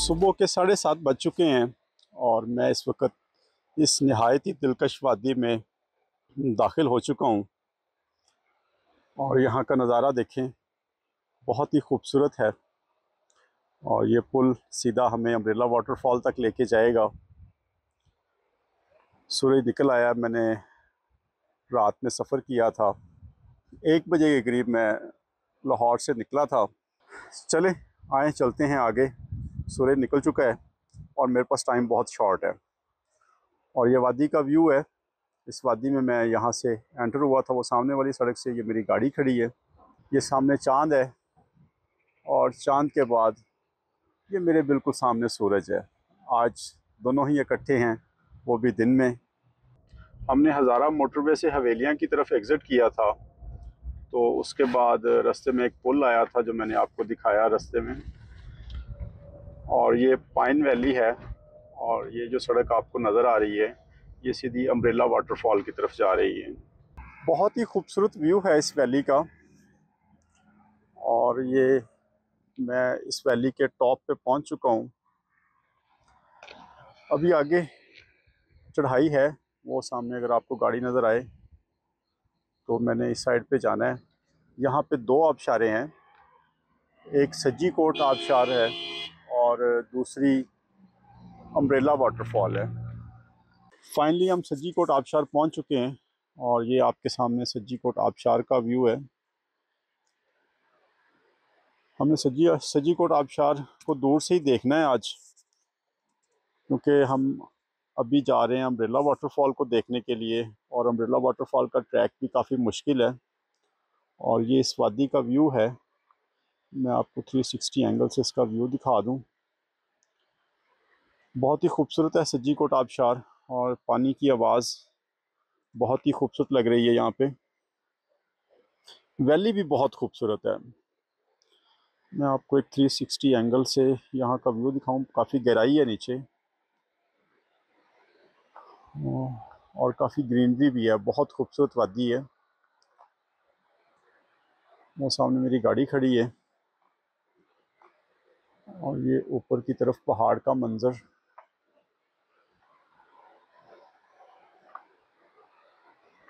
सुबह के 7:30 बज चुके हैं और मैं इस वक्त इस नहायत ही दिलकश वादी में दाखिल हो चुका हूँ। और यहाँ का नज़ारा देखें, बहुत ही खूबसूरत है। और ये पुल सीधा हमें अम्ब्रेला वाटरफॉल तक लेके जाएगा। सूरज निकल आया। मैंने रात में सफ़र किया था, 1 बजे के करीब मैं लाहौर से निकला था। चले आए, चलते हैं आगे। सूरज निकल चुका है और मेरे पास टाइम बहुत शॉर्ट है। और ये वादी का व्यू है। इस वादी में मैं यहाँ से एंटर हुआ था, वो सामने वाली सड़क से ये मेरी गाड़ी खड़ी है। ये सामने चांद है और चांद के बाद ये मेरे बिल्कुल सामने सूरज है। आज दोनों ही इकट्ठे हैं, वो भी दिन में। हमने हज़ारा मोटरवे से हवेलियाँ की तरफ एग्ज़िट किया था, तो उसके बाद रास्ते में एक पुल आया था जो मैंने आपको दिखाया रास्ते में। और ये पाइन वैली है और ये जो सड़क आपको नज़र आ रही है ये सीधी अम्ब्रेला वाटरफॉल की तरफ जा रही है। बहुत ही खूबसूरत व्यू है इस वैली का। और ये मैं इस वैली के टॉप पे पहुंच चुका हूं। अभी आगे चढ़ाई है, वो सामने अगर आपको गाड़ी नज़र आए तो मैंने इस साइड पे जाना है। यहाँ पे 2 आबशारें हैं, एक सज्जी कोट आबशार है और दूसरी अम्ब्रेला वाटरफॉल है। फाइनली हम सज्जी कोट आबशार पहुंच चुके हैं और ये आपके सामने सज्जी कोट आबशार का व्यू है। हमें सज्जी कोट आबशार को दूर से ही देखना है आज, क्योंकि हम अभी जा रहे हैं अम्ब्रेला वाटरफॉल को देखने के लिए। और अम्ब्रेला वाटरफॉल का ट्रैक भी काफ़ी मुश्किल है। और ये इस वादी का व्यू है। मैं आपको 360 एंगल से इसका व्यू दिखा दूं। बहुत ही खूबसूरत है सज्जी कोट आबशार और पानी की आवाज़ बहुत ही खूबसूरत लग रही है। यहाँ पे वैली भी बहुत खूबसूरत है। मैं आपको एक 360 एंगल से यहाँ का व्यू दिखाऊं। काफ़ी गहराई है नीचे और काफ़ी ग्रीनरी भी है, बहुत खूबसूरत वादी है। वो सामने मेरी गाड़ी खड़ी है और ये ऊपर की तरफ पहाड़ का मंजर।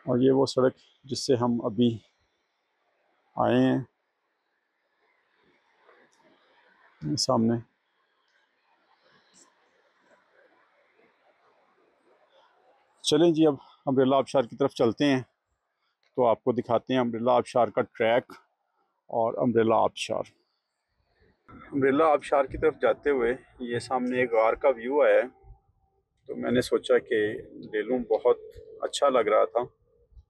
और ये वो सड़क जिससे हम अभी आए हैं, सामने। चलें जी, अब अम्ब्रेला आबशार की तरफ चलते हैं तो आपको दिखाते हैं अम्ब्रेला आबशार का ट्रैक और अम्ब्रेला आबशार। अम्ब्रेला आबशार की तरफ जाते हुए ये सामने एक गार का व्यू आया है, तो मैंने सोचा कि ले लूँ। बहुत अच्छा लग रहा था।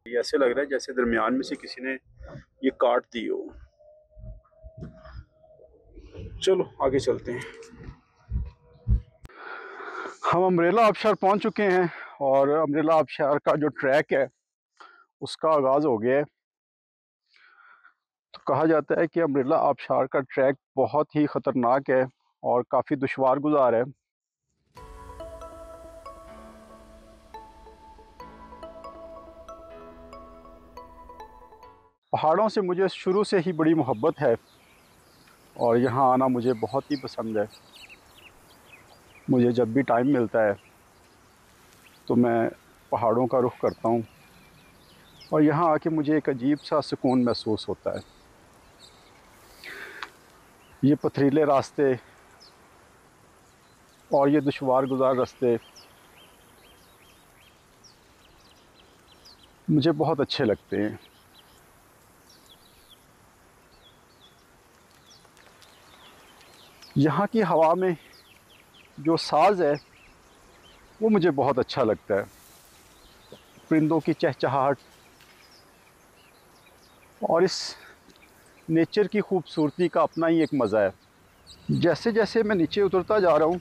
ये ऐसे लग रहा है जैसे दरमियान में से किसी ने ये काट दी हो। चलो आगे चलते हैं। हम अम्ब्रेला आबशार पहुंच चुके हैं और अम्ब्रेला आबशार का जो ट्रैक है उसका आगाज़ हो गया है। तो कहा जाता है कि अम्ब्रेला आबशार का ट्रैक बहुत ही ख़तरनाक है और काफ़ी दुश्वार गुजार है। पहाड़ों से मुझे शुरू से ही बड़ी मोहब्बत है और यहाँ आना मुझे बहुत ही पसंद है। मुझे जब भी टाइम मिलता है तो मैं पहाड़ों का रुख करता हूँ और यहाँ आके मुझे एक अजीब सा सुकून महसूस होता है। ये पथरीले रास्ते और ये दुश्वार गुजार रास्ते मुझे बहुत अच्छे लगते हैं। यहाँ की हवा में जो साज़ है वो मुझे बहुत अच्छा लगता है। परिंदों की चहचहाहट और इस नेचर की खूबसूरती का अपना ही एक मज़ा है। जैसे जैसे मैं नीचे उतरता जा रहा हूँ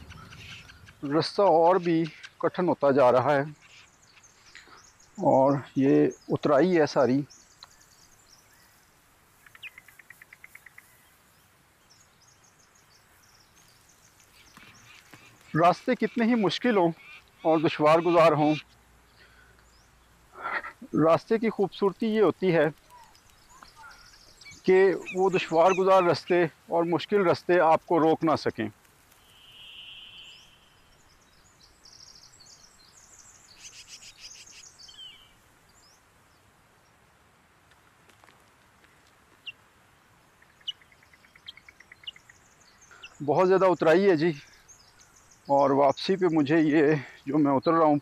रास्ता और भी कठिन होता जा रहा है और ये उतराई है सारी। रास्ते कितने ही मुश्किल हों और दुश्वार गुजार हों, रास्ते की खूबसूरती ये होती है कि वो दुश्वार गुजार रास्ते और मुश्किल रास्ते आपको रोक ना सकें। बहुत ज़्यादा उतराई है जी, और वापसी पे मुझे ये जो मैं उतर रहा हूँ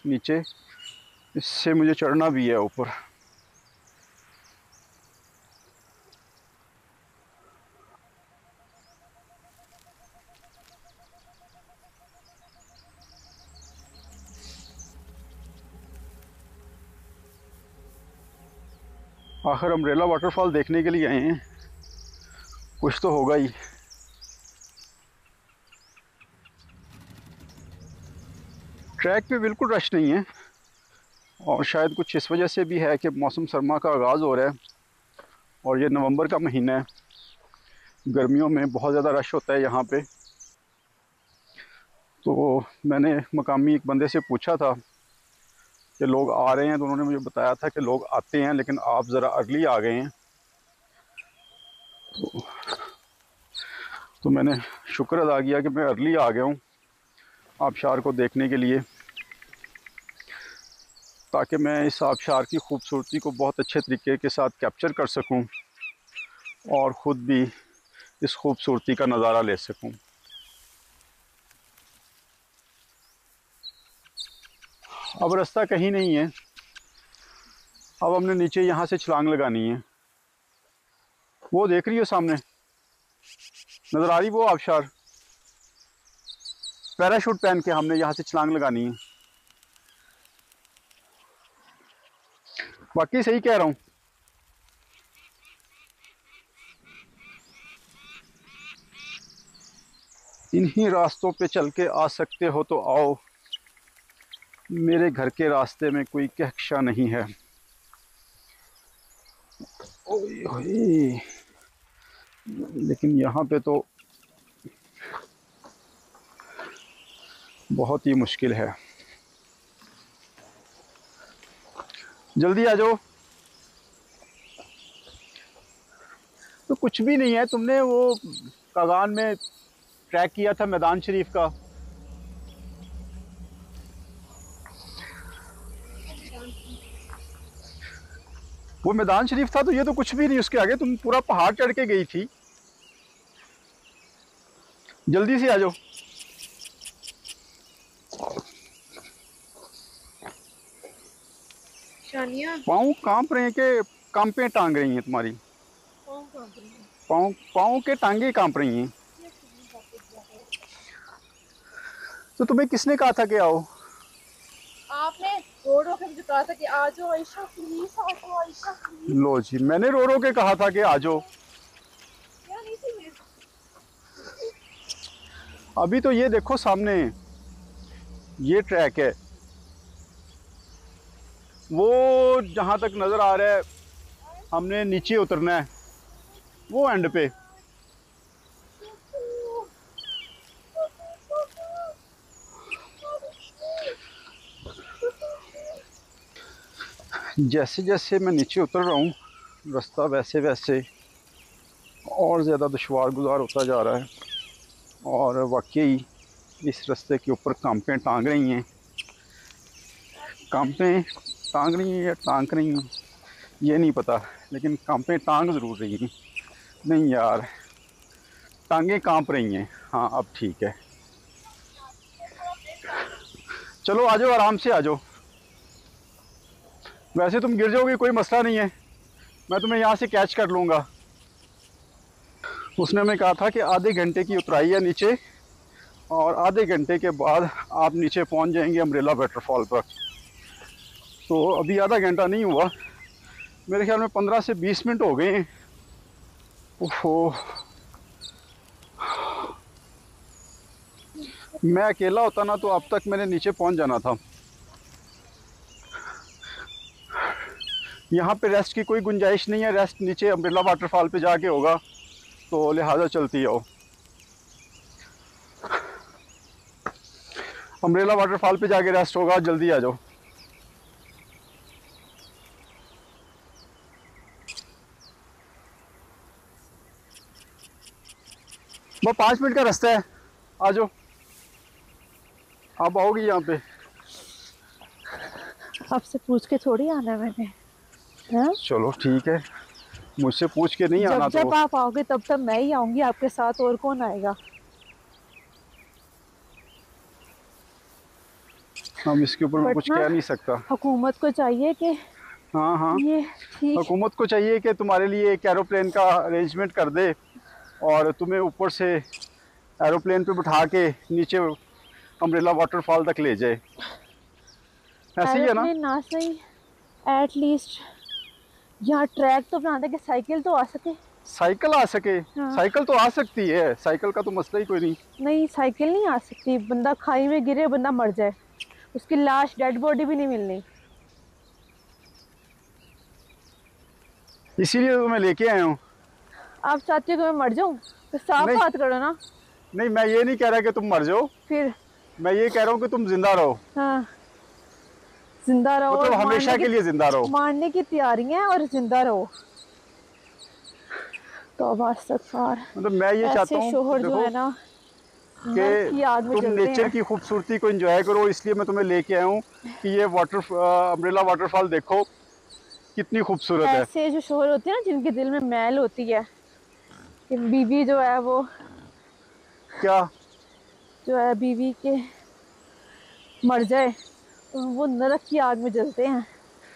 नीचे, इससे मुझे चढ़ना भी है ऊपर। आखिर अम्ब्रेला वाटरफॉल देखने के लिए आए हैं, कुछ तो होगा ही। ट्रैक पे बिल्कुल रश नहीं है, और शायद कुछ इस वजह से भी है कि मौसम सरमा का आगाज़ हो रहा है और ये नवंबर का महीना है। गर्मियों में बहुत ज़्यादा रश होता है यहाँ पे। तो मैंने मकामी एक बंदे से पूछा था कि लोग आ रहे हैं, तो उन्होंने मुझे बताया था कि लोग आते हैं, लेकिन आप ज़रा अर्ली आ गए हैं। तो मैंने शुक्र अदा किया कि मैं अर्ली आ गया हूँ आबशार को देखने के लिए, ताकि मैं इस आबशार की खूबसूरती को बहुत अच्छे तरीके के साथ कैप्चर कर सकूं और ख़ुद भी इस खूबसूरती का नज़ारा ले सकूं। अब रास्ता कहीं नहीं है, अब हमने नीचे यहाँ से छलांग लगानी है। वो देख रही हो सामने, नज़र आ रही वो आबशार? पैराशूट पहन के हमने यहाँ से छलांग लगानी है। बाकी सही कह रहा हूँ? इन्हीं रास्तों पे चल के आ सकते हो तो आओ, मेरे घर के रास्ते में कोई कहकशा नहीं है। ओए ओए, लेकिन यहाँ पे तो बहुत ही मुश्किल है। जल्दी आ जाओ। तो कुछ भी नहीं है, तुमने वो कागान में ट्रैक किया था मैदान शरीफ का। वो मैदान शरीफ था, तो ये तो कुछ भी नहीं उसके आगे। तुम पूरा पहाड़ चढ़ के गई थी। जल्दी से आ जाओ। पाँव कांप रहे हैं कि कांपे टांग रही हैं तुम्हारी? पाँव पाँव के टांगे कांप रही हैं। तो तुम्हें किसने कहा था कि आओ? आपने रो रो के मुझे कहा था कि आ जाओ आयशा प्लीज, आ जाओ आयशा प्लीज। लो जी, मैंने रो रो के कहा था कि आ जाओ। नहीं थी मैं। अभी तो ये देखो सामने, ये ट्रैक है। वो जहाँ तक नज़र आ रहा है हमने नीचे उतरना है, वो एंड पे। जैसे जैसे मैं नीचे उतर रहा हूँ, रास्ता वैसे वैसे और ज़्यादा दुश्वार गुजार होता जा रहा है, और वाकई इस रास्ते के ऊपर कांपें टांग रही हैं। कांपें टांग रही हैं या टांग रही हैं ये नहीं पता, लेकिन कांपें टांग ज़रूर रही हैं। नहीं यार, टांगें कांप रही हैं। हाँ अब ठीक है, चलो आ जाओ, आराम से आ जाओ। वैसे तुम गिर जाओगे, कोई मसला नहीं है, मैं तुम्हें यहाँ से कैच कर लूँगा। उसने हमें कहा था कि आधे घंटे की उतराई है नीचे, और आधे घंटे के बाद आप नीचे पहुँच जाएंगे अम्ब्रेला वाटरफॉल पर। तो अभी आधा घंटा नहीं हुआ, मेरे ख्याल में 15 से 20 मिनट हो गए हैं। ओहो, मैं अकेला होता ना तो अब तक मैंने नीचे पहुंच जाना था। यहाँ पे रेस्ट की कोई गुंजाइश नहीं है, रेस्ट नीचे अम्ब्रेला वाटरफॉल पे जाके होगा, तो लिहाजा चलती आओ। अम्ब्रेला वाटरफॉल पे जाके रेस्ट होगा, जल्दी आ जाओ। बस 5 मिनट का रास्ता है, आ जाओ। आप आओगी यहाँ पे? आपसे पूछ के थोड़ी आना मैंने। हाँ? चलो ठीक है, मुझसे पूछ के नहीं आना जब तो। आप आओगे तब तक मैं ही आऊंगी आपके साथ, और कौन आएगा? हम इसके ऊपर मैं बट कुछ ना कह नहीं सकता। हुकूमत को चाहिए कि हाँ हाँ, ये ठीक। हुकूमत को चाहिए कि तुम्हारे लिए एक एरोप्लेन का अरेंजमेंट कर दे और तुम्हें ऊपर से एरोप्लेन पे बिठा के नीचे अम्ब्रेला वाटरफॉल तक ले जाए। ऐसे ही है ना? एरोप्लेन ना सही, एटलीस्ट यहाँ ट्रैक तो बना दे कि साइकिल तो आ सके। साइकिल आ सके? हाँ। साइकिल तो आ सकती है, साइकिल का तो मसला ही कोई नहीं। नहीं, साइकिल नहीं आ सकती, बंदा खाई में गिरे, बंदा मर जाए, उसकी लाश, डेड बॉडी भी नहीं मिलनी। इसीलिए तो मैं लेके आया हूँ। आप चाहते हो कि मैं मर जाऊं तो साफ नहीं बात करो ना। नहीं, मैं ये नहीं कह रहा कि तुम मर जाओ, फिर मैं ये कह रहा हूँ कि तुम जिंदा रहो, हाँ, जिंदा रहो मतलब और हमेशा के लिए जिंदा रहो। मारने की तैयारी है और जिंदा रहो। तौबा इस्तगफार। मतलब मैं ये चाहता ऐसे हूँ, शोहर जो देखो, है ना, नर कि की आग में तुम जलते नेचर हैं। की खूबसूरती को एंजॉय करो, इसलिए मैं तुम्हें लेके आया हूँ कि ये अम्ब्रेला वाटरफॉल देखो कितनी खूबसूरत है। ऐसे जो शोहर होते हैं ना, जिनके दिल में मैल होती है कि बीवी जो है वो, क्या? जो है बीवी के मर जाए, तो वो नरक की आग में जलते हैं।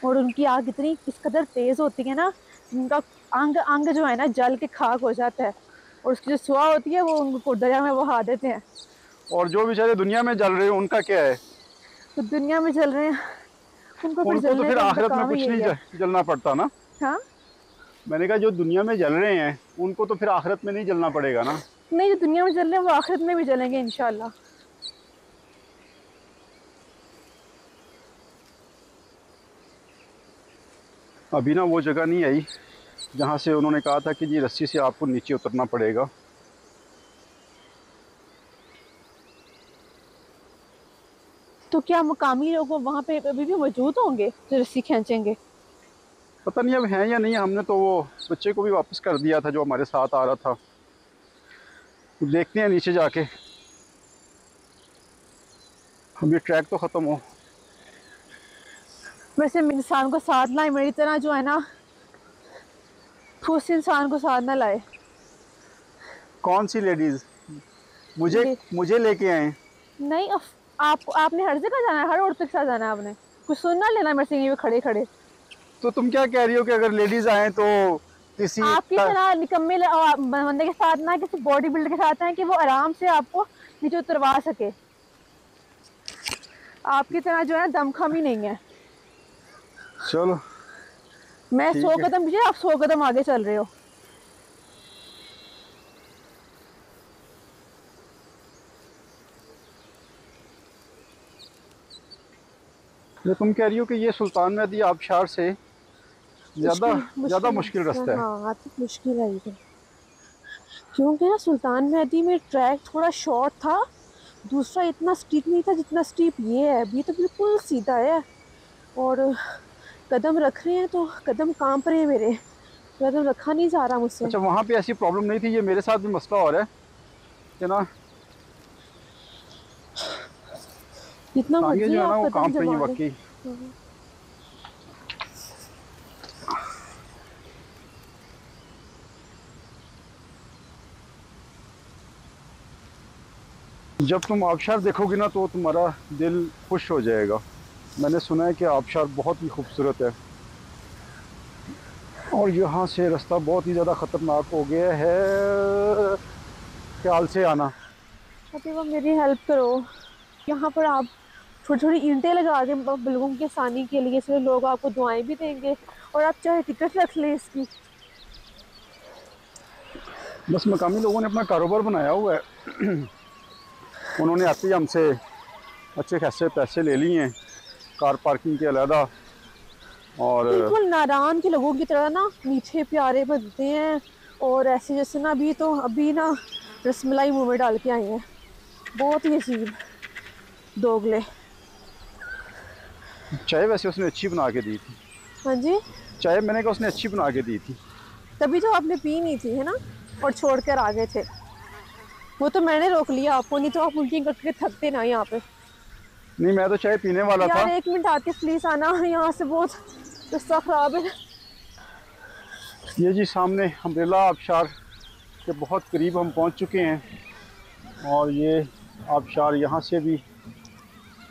और उनकी आग इतनी इस कदर तेज होती है ना, उनका अंग अंग जो है ना जल के खाक हो जाता है, और उसकी जो सुहा होती है वो उनको दरिया में बहा देते हैं। और जो बेचारे दुनिया में जल रहे हैं उनका क्या है? तो दुनिया में जल रहे हैं, उनको फिर उनको तो जलने फिर का, उनका आखिरत में काम ही कुछ यही नहीं है। जलना पड़ता ना। हाँ। मैंने कहा जो दुनिया में जल रहे हैं उनको तो फिर आखिरत में नहीं जलना पड़ेगा ना। नहीं, जो दुनिया में जल रहे हैं वो आखिरत में भी जलेंगे इंशाल्लाह। अभी ना वो जगह नहीं आई जहाँ से उन्होंने कहा था कि जी रस्सी से आपको नीचे उतरना पड़ेगा। तो क्या मुकामी लोग वहां पे अभी भी मौजूद होंगे जो रस्सी खींचेंगे? पता नहीं अब हैं या नहीं, हमने तो वो बच्चे को भी वापस कर दिया था जो हमारे साथ आ रहा था। देखते हैं नीचे जाके, अब ये ट्रैक तो ख़त्म हो। वैसे इंसान को साथ लाए, मेरी तरह जो है ना, उस इंसान को साथ ना लाए। कौन सी लेडीज़? मुझे ले, मुझे लेके आए? नहीं, आपने हर जगह जाना है, हर औरत के साथ जाना है आपने? कुछ सुनना लेना मेरे से यहीं पे खड़े खड़े। तो तुम क्या कह रही हो कि अगर लेडीज़ आए तो किसी आपकी तरह निकम्मे बंदे के साथ ना, किसी बॉडी बिल्डर के साथ है कि वो आराम से आपको नीचे उतरवा सके। आपकी तरह जो है दमखम ही नहीं है। चलो मैं 100 ठीक है। कदम पीछे, आप 100 कदम आगे चल रहे हो। ये तुम कह रही हो कि ये सुल्तान मेहदी आबशार से ज़्यादा मुश्किल रास्ता है। हाँ, तो मुश्किल है ये, क्योंकि ना सुल्तान मेहदी में ट्रैक थोड़ा शॉर्ट था, दूसरा इतना स्टीप नहीं था जितना स्टीप ये है। अभी तो बिल्कुल सीधा है, और कदम रख रहे हैं तो कदम कांप रहे हैं मेरे, कदम रखा नहीं जा रहा मुझसे। अच्छा, वहाँ पे ऐसी प्रॉब्लम नहीं थी, ये मेरे साथ भी मसला हो रहा है कि ना जितना टांगे मर्जी जो है ना आप वो कदम कांप रही हैं जमा लें। वाकई। जब तुम आबशार देखोगे ना तो तुम्हारा दिल खुश हो जाएगा। मैंने सुना है कि आबशार बहुत ही खूबसूरत है और यहाँ से रास्ता बहुत ही ज़्यादा ख़तरनाक हो गया है, ख्याल से आना। अभी वो मेरी हेल्प करो, यहाँ पर आप छोटी छोटी ईंटें लगा दें लोगों के आसानी के लिए, इसलिए लोग आपको दुआएं भी देंगे, और आप चाहे टिकट रख लें इसकी। बस मकामी लोगों ने अपना कारोबार बनाया हुआ है। उन्होंने आते ही हमसे अच्छे खासे पैसे ले लिए हैं कार पार्किंग के अलहदा। और बिल्कुल नादान के लोगों की तरह ना मीठे प्यारे बनते हैं, और ऐसे जैसे ना अभी ना रसमलाई मुंह में डाल के आए हैं, बहुत ही अजीब दोगले। चाय वैसे उसने अच्छी बना के दी थी। हाँ जी। चाय मैंने कहा उसने अच्छी बना के दी थी। तभी तो आपने पी नहीं थी, है ना, और छोड़ कर आ गए थे। वो तो मैंने रोक लिया आपको, नहीं तो आप उनकी करके थकते ना यहाँ पे। नहीं, मैं तो चाय पीने वाला था। यार 1 मिनट आके प्लीज आना, यहाँ से बहुत रास्ता खराब है। ये जी सामने अम्ब्रेला आबशार के बहुत करीब हम पहुंच चुके हैं, और ये आबशार यहाँ से भी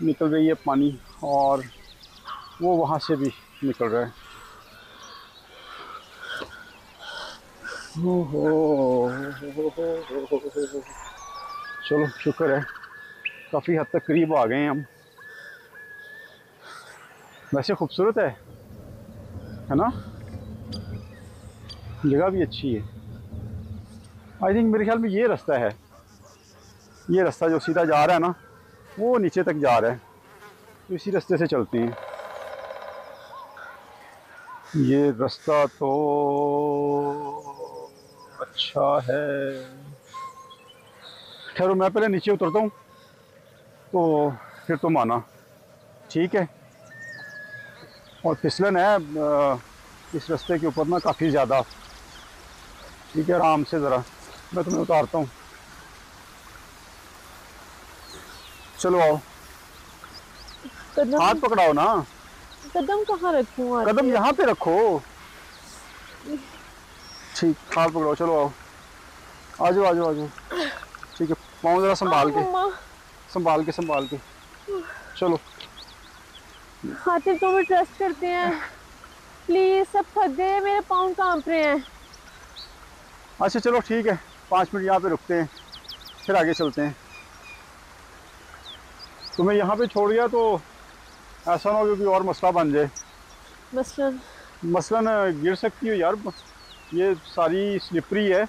निकल रही है पानी, और वो वहाँ से भी निकल रहा है। हो हो। चलो शुक्र है, काफ़ी हद तक करीब आ गए हैं हम। वैसे खूबसूरत है ना, जगह भी अच्छी है। आई थिंक मेरे ख्याल में ये रास्ता है, ये रास्ता जो सीधा जा रहा है ना, वो नीचे तक जा रहा है, तो इसी रास्ते से चलते हैं। ये रास्ता तो अच्छा है। ठहरो, मैं पहले नीचे उतरता हूँ, तो फिर तुम आना, ठीक है। और फिसलन है इस रास्ते के ऊपर ना काफ़ी ज़्यादा। ठीक है, आराम से ज़रा मैं तुम्हें उतारता हूँ। चलो आओ, हाथ कदम, पकड़ाओ ना। कदम कहाँ रखूँ कदम आतिफ? यहाँ पे रखो। ठीक, हाथ पकड़ाओ, चलो आओ, आ जाओ आ जाओ आ जाओ। ठीक है, पाँव ज़रा संभाल के, मम्मा। संभाल के संभाल के। चलो। आतिफ तो हमें ट्रस्ट करते हैं, प्लीज, सब थक गए, मेरे पाँव कांप रहे हैं। अच्छा चलो ठीक है, 5 मिनट यहाँ पे रुकते हैं, फिर आगे चलते हैं। तुम्हें यहाँ पे छोड़ गया तो ऐसा ना हो कि कोई और मसला बन जाए। मसलन? मसलन गिर सकती हो यार, ये सारी स्लिपरी है,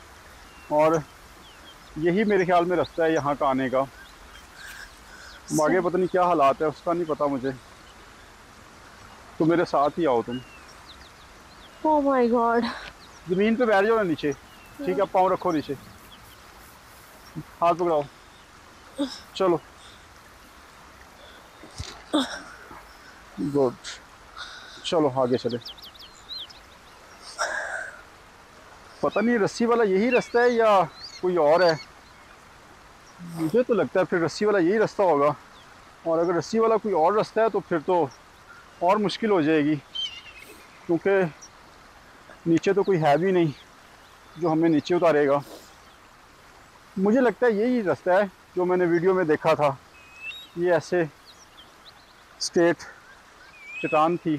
और यही मेरे ख्याल में रास्ता है यहाँ का आने का। आगे पता नहीं क्या हालात है उसका नहीं पता मुझे, तो मेरे साथ ही आओ तुम। Oh my God. ज़मीन पे बैठ जाओ ना नीचे, ठीक है, पाँव रखो नीचे, हाथ पकड़ाओ, चलो। गुड, चलो आगे चले। पता नहीं रस्सी वाला यही रास्ता है या कोई और है, मुझे तो लगता है फिर रस्सी वाला यही रास्ता होगा। और अगर रस्सी वाला कोई और रास्ता है तो फिर तो और मुश्किल हो जाएगी, क्योंकि नीचे तो कोई है भी नहीं जो हमें नीचे उतारेगा। मुझे लगता है यही रास्ता है जो मैंने वीडियो में देखा था, ये ऐसे स्ट्रेट चट्टान थी,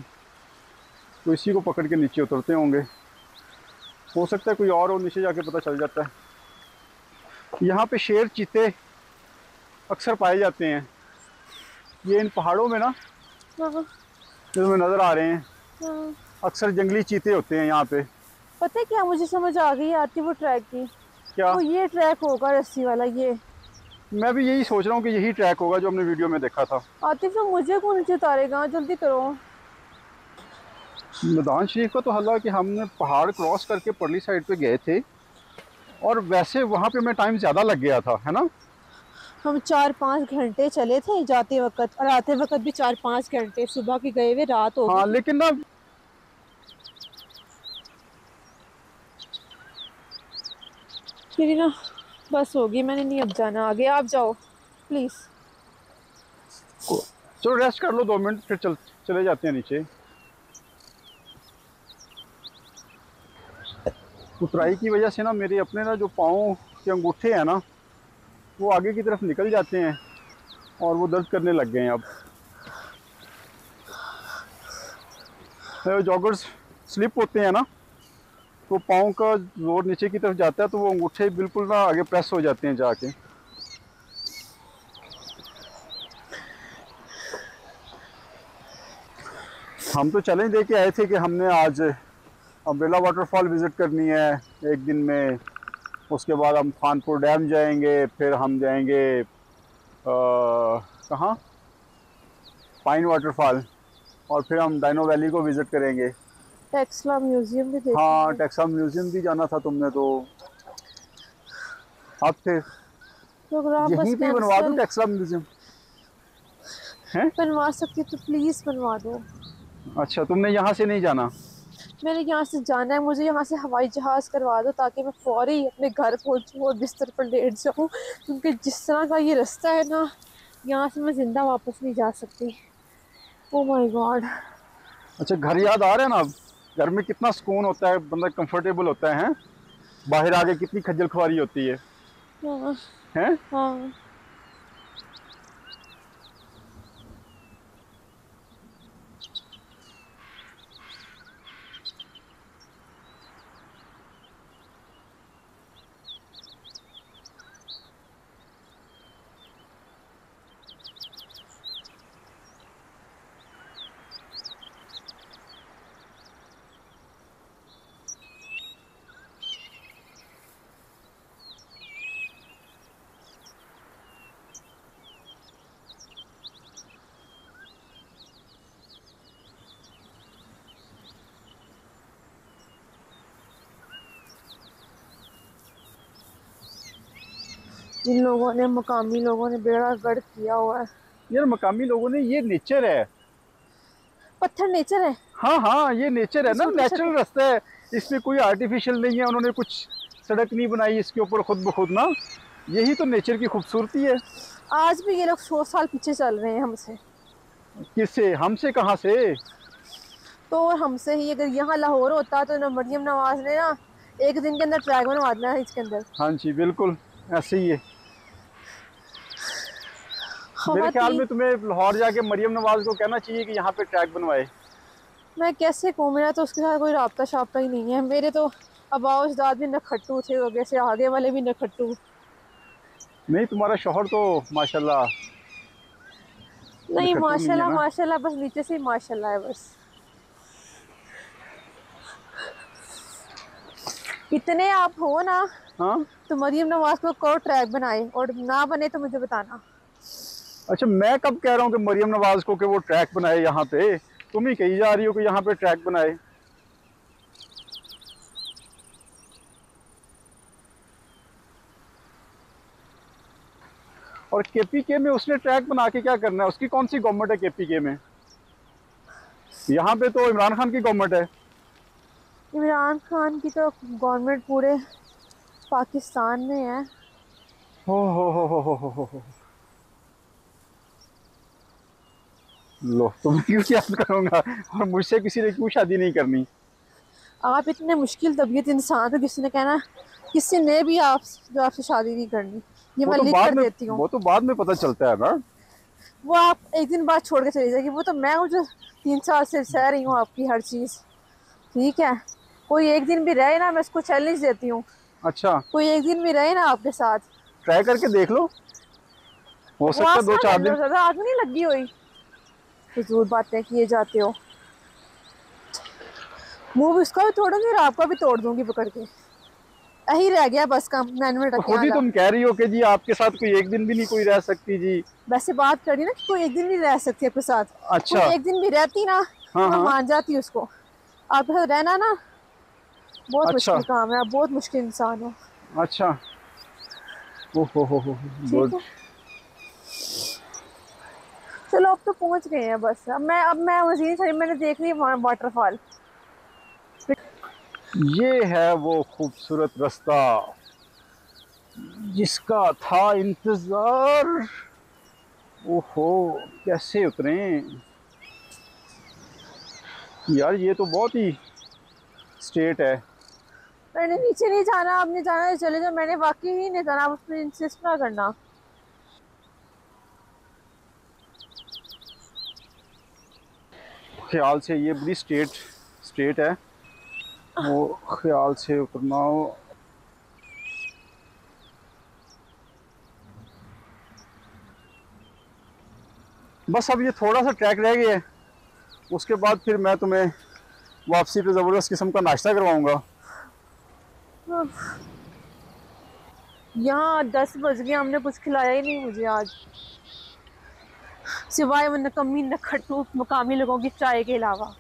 तो इसी को पकड़ के नीचे उतरते होंगे। हो सकता है कोई और हो, नीचे जाके पता चल जाता है। यहाँ पे शेर चीते अक्सर पाए जाते हैं, ये इन पहाड़ों में ना हाँ, जो हमें नज़र आ रहे हैं, हाँ। अक्सर जंगली चीते होते हैं यहाँ पे। पता है क्या, मुझे समझ आ गई आती वो ट्रैक की। क्या? वो ये ट्रैक होगा रस्सी वाला, ये। मैं भी यही सोच रहा हूँ कि यही ट्रैक होगा जो हमने वीडियो में देखा था। आतिफ तो मुझे कौन नीचे उतारेगा, जल्दी करो। मैदान शरीफ का तो हालांकि हमने पहाड़ क्रॉस करके परली साइड पे गए थे, और वैसे वहाँ पे हमें टाइम ज़्यादा लग गया था, है ना। हम 4-5 घंटे चले थे जाते वक्त, और आते वक्त भी 4-5 घंटे, सुबह के गए हुए रात हो गई हाँ थी। लेकिन ना, मेरी ना बस होगी, मैंने नहीं अब जाना आगे, आप जाओ प्लीज। चलो रेस्ट कर लो 2 मिनट, फिर चले जाते हैं नीचे। उतराई की वजह से ना मेरे अपने ना जो पाँव के अंगूठे हैं ना, वो आगे की तरफ निकल जाते हैं, और वो दर्द करने लग गए हैं अब। जॉगर्स स्लिप होते हैं ना, तो पाँव का जोर नीचे की तरफ जाता है, तो वो अंगूठे बिल्कुल ना आगे प्रेस हो जाते हैं जाके। हम तो चैलेंज दे के आए थे कि हमने आज अम्ब्रेला वाटरफॉल विज़िट करनी है एक दिन में, उसके बाद हम खानपुर डैम जाएंगे, फिर हम जाएंगे कहाँ, पाइन वाटरफॉल, और फिर हम डाइनो वैली को विज़िट करेंगे। टेक्सला म्यूजियम भी हाँ, देखेंगे। टेक्सा म्यूज़ियम भी जाना था तुमने तो। अब फिर प्रोग्राम बस यहीं पे बनवा दूँ कैंसिल। टेक्सला म्यूज़ियम है। बनवा सकती तो प्लीज बनवा दो। अच्छा, तुमने यहाँ से नहीं जाना। मैंने यहाँ से जाना है, मुझे यहाँ से हवाई जहाज करवा दो ताकि मैं फौरी अपने घर पहुँचूँ और बिस्तर पर लेट जाऊँ, क्योंकि जिस तरह का ये रास्ता है ना, यहाँ से मैं जिंदा वापस नहीं जा सकती। Oh my God. अच्छा, घर याद आ रहा है ना अब, घर में कितना सुकून होता है, बंदा कंफर्टेबल होता है, हैं? बाहर आके कितनी खज्जल खुआरी होती हाँ, है। हाँ। इन लोगों ने, मकामी लोगों ने बेड़ा गर्क किया हुआ है। यार मकामी लोगों ने, ये नेचर है। पत्थर नेचर है। हाँ हाँ, ये नेचर है ना, इसको उतर सकते। नेचुरल रास्ता है। इसमें कोई आर्टिफिशियल नहीं है, उन्होंने कुछ सड़क नहीं बनाई इसके ऊपर खुद ब खुद ना। यही तो नेचर की खूबसूरती है। आज भी ये लोग 100 साल पीछे चल रहे हैं हमसे। किससे? हमसे कहाँ से? तो हमसे ही, अगर यहाँ लाहौर होता तो ना मरियम नवाज ने ना एक दिन के अंदर ट्रैक बनवा देना है इसके अंदर। हाँ जी बिल्कुल, ऐसे ही है। मेरे ख्याल खवातीन। में तुम्हें लाहौर जाके मरियम नवाज को कहना चाहिए कि यहाँ पे ट्रैक बनवाए। मैं कैसे कहूँ, मेरा तो उसके साथ कोई राब्ता शाब्ता ही नहीं है। मेरे तो आबा अजदाद भी नखट्टू थे, आगे से आगे वाले भी नखट्टू। नहीं, तुम्हारा शोहर तो माशाल्लाह नहीं नखट्टू नहीं है माशाल्लाह ना। माशाल्लाह, बस नीचे से ही माशाल्लाह है बस। इतने आप हो ना, हाँ। तो मरियम नवाज को करो ट्रैक बनाए, और ना बने तो मुझे बताना। अच्छा, मैं कब कह रहा हूँ कि मरियम नवाज को कि वो ट्रैक बनाए यहाँ पे? तुम ही कही जा रही हो कि यहाँ पे ट्रैक बनाए। और केपीके में उसने ट्रैक बना के क्या करना है? उसकी कौन सी गवर्नमेंट है केपीके में? यहाँ पे तो इमरान खान की गवर्नमेंट है। इमरान खान की तो गवर्नमेंट पूरे पाकिस्तान में है। हो। लो, तुम्हें क्यों याद करूंगा? और मुझसे किसी ने क्यों शादी नहीं करनी? आप इतने मुश्किल तबीयत इंसान हो, किसी ने कहना, किसी ने भी आप जो आपसे शादी नहीं करनी, ये वो मैं तो लिख बाद कर में देती हूँ। वो तो बाद में पता चलता है ना। वो आप एक दिन बाद छोड़ के चली जाएगी। वो तो मैं हूँ जो 3 साल से सह रही हूँ आपकी हर चीज़। ठीक है, कोई एक दिन भी रहे ना, मैं इसको चैलेंज देती हूँ, अच्छा, कोई एक दिन भी रहे ना आपके साथ। ट्राई करके देख लो, हो वो सकता है दो आसान है, चार दिन। ज़्यादा आग नहीं लगी हुई, फजूल बातें किए जाते हो। मुंह भी उसका भी तोड़ूंगी और आपका भी तोड़ दूंगी पकड़ के। यही रह गया बस काम, मैनुअल तो रखे खुद ही वाला। तुम कह रही हो कि जी आपके साथ कोई एक दिन भी नहीं कोई रह सकती जी। वैसे बात करी ना कि कोई एक दिन भी रह सकती है आपके साथ। कोई अच्छा। एक दिन भी रहती ना, हाँ तो मैं हाँ। मान जाती उसको। आपके साथ रहना ना बहुत अच्छा। मुश्किल काम है, आप बहुत मुश्किल इंसान हो। अच्छा। हो। ठीक गुड। है, चलो अब तो पहुंच गए हैं बस। अब मैं वजीर साहिब मैंने देख ली वाटरफॉल। ये है वो खूबसूरत रास्ता जिसका था इंतजार। ओहो, कैसे उतरे यार? ये तो बहुत ही स्ट्रेट है। मैंने नीचे नहीं जाना, आपने जाना है चले जाओ, मैंने वाकई ही नहीं जाना, आप उस पर इंसिस्ट ना करना। ख्याल से ये बड़ी स्ट्रेट स्ट्रेट है, वो ख्याल से उतरना हो। बस अब ये थोड़ा सा ट्रैक रह गया है, उसके बाद फिर मैं तुम्हें वापसी पे ज़बरदस्त किस्म का नाश्ता करवाऊंगा। यहाँ 10 बज गए, हमने कुछ खिलाया ही नहीं मुझे आज, सिवाय वो नकम्मी नखट्टू मकामी लोगों की चाय के अलावा।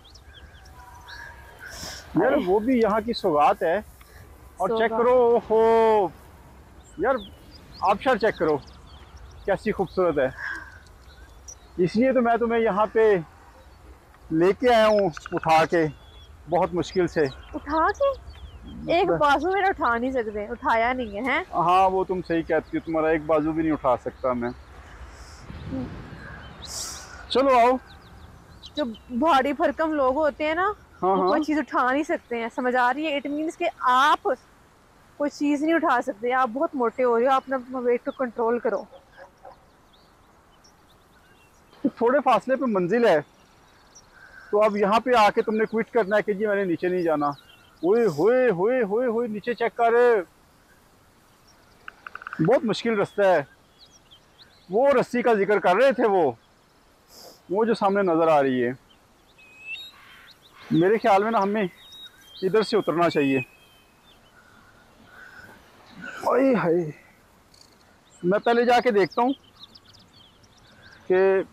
यार अरे वो भी यहाँ की सौगात है। और चेक सोगा। करो, हो यार, आबशार चेक करो कैसी खूबसूरत है। इसलिए तो मैं तुम्हें यहाँ पे लेके आया हूँ उठा के, बहुत मुश्किल से। उठा के? एक बाजू मेरा उठा नहीं सकते, उठाया नहीं है, हैं? हाँ, वो तुम सही कहती हो, तुम्हारा एक बाजू भी नहीं उठा सकता मैं। चलो आओ। जो भारी भरकम लोग होते हैं ना, हाँ वो कोई हाँ। चीज उठा नहीं सकते हैं, समझ आ रही है? इट मीन्स कि आप कोई चीज नहीं उठा सकते, आप बहुत मोटे हो रहे हो, आप अपना वेट को कंट्रोल करो। तो थोड़े फासले पे मंजिल है, तो अब यहाँ पे आके तुमने क्विट करना है कि जी मैंने नीचे नहीं जाना? ओए होए होए होए होए, नीचे चेक कर, बहुत मुश्किल रास्ता है। वो रस्सी का जिक्र कर रहे थे, वो जो सामने नजर आ रही है। मेरे ख्याल में ना हमें इधर से उतरना चाहिए। ओए हाय, मैं पहले जाके देखता हूँ कि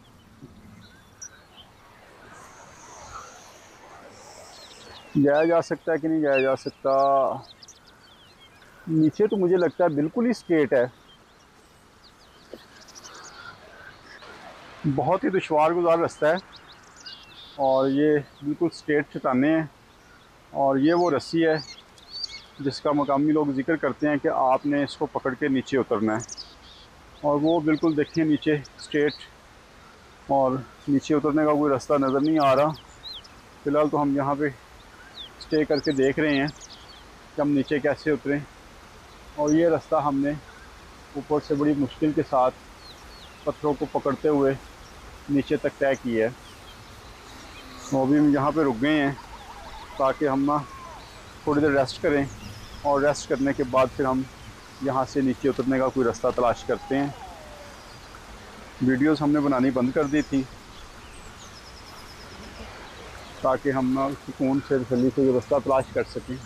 जाया जा सकता है कि नहीं जाया जा सकता। नीचे तो मुझे लगता है बिल्कुल ही स्ट्रेट है। बहुत ही दुश्वार गुजार रास्ता है और ये बिल्कुल स्ट्रेट चट्टाने हैं। और ये वो रस्सी है जिसका मकामी लोग ज़िक्र करते हैं कि आपने इसको पकड़ के नीचे उतरना है। और वो बिल्कुल देखिए नीचे स्ट्रेट, और नीचे उतरने का कोई रास्ता नज़र नहीं आ रहा। फ़िलहाल तो हम यहाँ पे स्टे करके देख रहे हैं कि हम नीचे कैसे उतरें। और ये रास्ता हमने ऊपर से बड़ी मुश्किल के साथ पत्थरों को पकड़ते हुए नीचे तक तय किया है। तो अभी हम यहाँ पे रुक गए हैं ताकि हम ना थोड़ी देर रेस्ट करें, और रेस्ट करने के बाद फिर हम यहाँ से नीचे उतरने का कोई रास्ता तलाश करते हैं। वीडियोस हमने बनानी बंद कर दी थी ताकि हम ना सुकून से जल्दी से ये रास्ता तलाश कर सकें।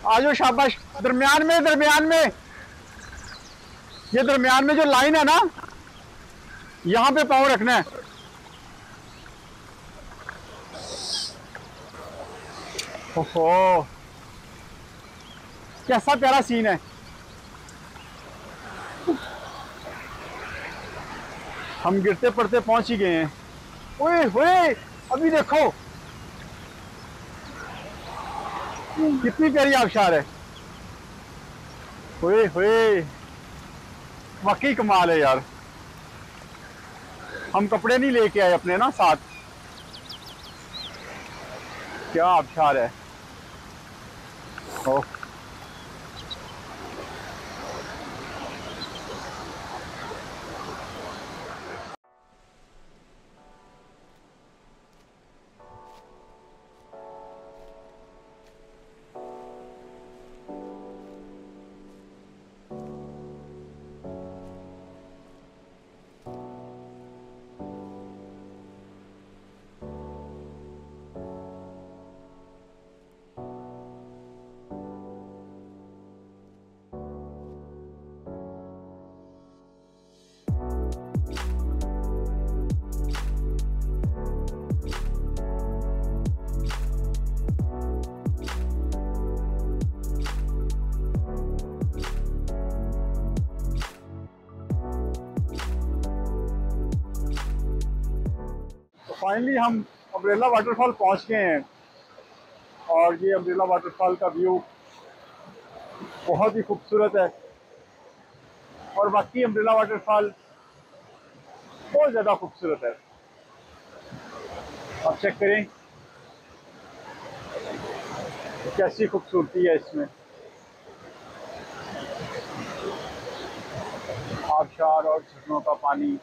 आजो शाबाश, दरमियान में ये दरमियान में जो लाइन है ना, यहाँ पे पाँव रखना है। ओहो, कैसा प्यारा सीन है। हम गिरते पड़ते पहुंच ही गए हैं। ओए ओए, अभी देखो कितनी प्यारी आबशार है। ओए ओए, वाकई कमाल है यार। हम कपड़े नहीं लेके आए अपने ना साथ, क्या आबशार है। ओह, फाइनली हम अम्ब्रेला वाटरफॉल पहुंच गए हैं। और ये अम्ब्रेला वाटरफॉल का व्यू बहुत ही खूबसूरत है। और बाकी अम्ब्रेला वाटरफॉल बहुत ज़्यादा खूबसूरत है। आप चेक करें कैसी खूबसूरती है इसमें। आबशार और झरनों का पानी